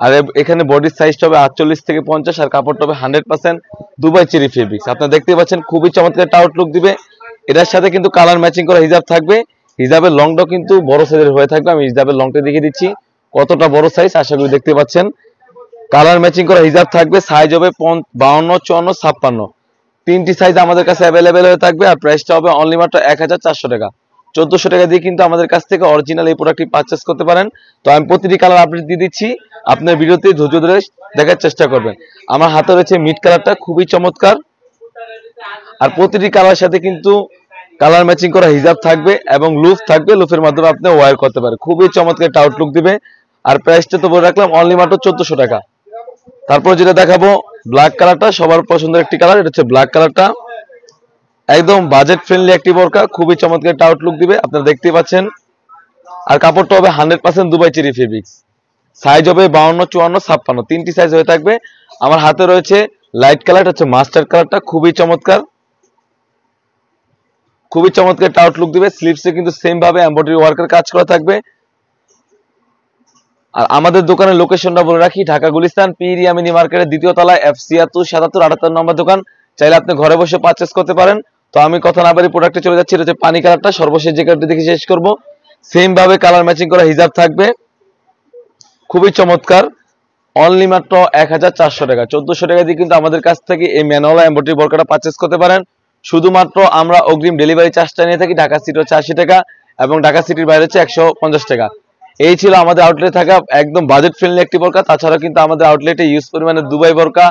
আর এখানে বডির সাইজটা হবে 48 থেকে 50 আর কাপড়টা হবে 100% দুবাই চেরি ফেব্রিক্স। আপনারা দেখতে পাচ্ছেন খুবই চমৎকার একটা আউটলুক দিবে। এটার সাথে কিন্তু কালার ম্যাচিং করা হিজাব থাকবে। হিজাবের লংটাও কিন্তু বড় সাইজের হয়ে থাকবে। আমি হিজাবের লংটা দেখিয়ে দিচ্ছি কতটা বড় সাইজ, আশা করি দেখতে পাচ্ছেন। কালার ম্যাচিং করা হিজাব থাকবে, সাইজ হবে 52, 54, 56। তিনটি সাইজ আমাদের কাছে অ্যাভেলেবেল হয়ে থাকবে। আর প্রাইসটা হবে অনলি মাত্র 1400 টাকা। 1400 টাকা দিয়ে কিন্তু আমাদের কাছ থেকে অরিজিনাল এই প্রোডাক্টটি পারচেস করতে পারেন। তো আমি প্রতিটি কালার আপডেট দিয়ে দিচ্ছি, আপনার ভিডিওতে ধৈর্য ধরে দেখার চেষ্টা করবেন। আমার হাতে রয়েছে মিড কালারটা, খুবই চমৎকার। আর প্রতিটি কালার সাথে কিন্তু কালার ম্যাচিং করা হিজাব থাকবে এবং লুফ থাকবে, লুফের মাধ্যমে আপনি ওয়্যার করতে পারেন। খুবই চমৎকার একটা আউটলুক দিবে। আর প্রাইসটা তো বলে রাখলাম অনলি মাত্র 1400 টাকা। তারপর যেটা দেখাবো ব্ল্যাক কালারটা, সবার পছন্দের একটি কালার। এটা হচ্ছে ব্ল্যাক কালারটা, একদম বাজেট ফ্রেন্ডলি একটি বোরকা, খুবই চমৎকার একটা আউটলুক দিবে, আপনারা দেখতেই পাচ্ছেন। আর কাপড়টা হবে 100% দুবাই চেরি ফেব্রিক্স। সাইজ হবে 52, 54, 56, তিনটি সাইজ হয়ে থাকবে। আমার হাতে রয়েছে লাইট কালার, হচ্ছে মাস্টার্ড কালারটা, খুবই চমৎকার, খুবই চমৎকার একটা আউটলুক দিবে। স্লিভসে কিন্তু সেম ভাবে এমব্রয়ডারি ওয়ার্কের কাজ করা থাকবে। আর আমাদের দোকানের লোকেশনটা বলে রাখি, ঢাকা গুলিস্তান পিরিয়া মিনি মার্কেটের দ্বিতীয় তলায় F76, 77, 78 নম্বর দোকান। চাইলে আপনি ঘরে বসে পারচেস করতে পারেন। তো আমি কথা না বাড়িয়ে প্রোডাক্টে চলে যাচ্ছি। এটা হচ্ছে পানি কালারটা, সর্বশেষ যে কালারটি দেখে শেষ করব। সেম ভাবে কালার ম্যাচিং করা হিজাব থাকবে, খুবই চমৎকার। অনলি মাত্র 1400 টাকা। 1400 টাকা দিয়ে কিন্তু আমাদের কাছ থেকে এই ম্যানুয়াল এমব্রয়ডারি বোরকাটা পারচেস করতে পারেন। শুধুমাত্র আমরা অগ্রিম ডেলিভারি চার্জটা নিয়ে থাকি। ঢাকা সিটি হচ্ছে 80 টাকা এবং ঢাকা সিটির বাইরে হচ্ছে 150 টাকা। এই ছিল আমাদের আউটলেটে থাকা একদম বাজেট ফ্রেন্ডলি একটি বোরকা। তাছাড়া কিন্তু আমাদের আউটলেটে ইউজ পরিমাণে দুবাই বোরকা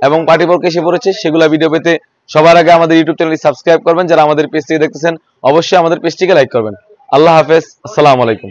এবং পার্টি বোরকা এসে পড়েছে। সেগুলো ভিডিও পেতে সবার আগে আমাদের ইউটিউব চ্যানেলটি সাবস্ক্রাইব করবেন। যারা আমাদের পেজ থেকে দেখতেছেন অবশ্যই আমাদের পেজটিকে লাইক করবেন। আল্লাহ হাফেজ, আসসালামু আলাইকুম।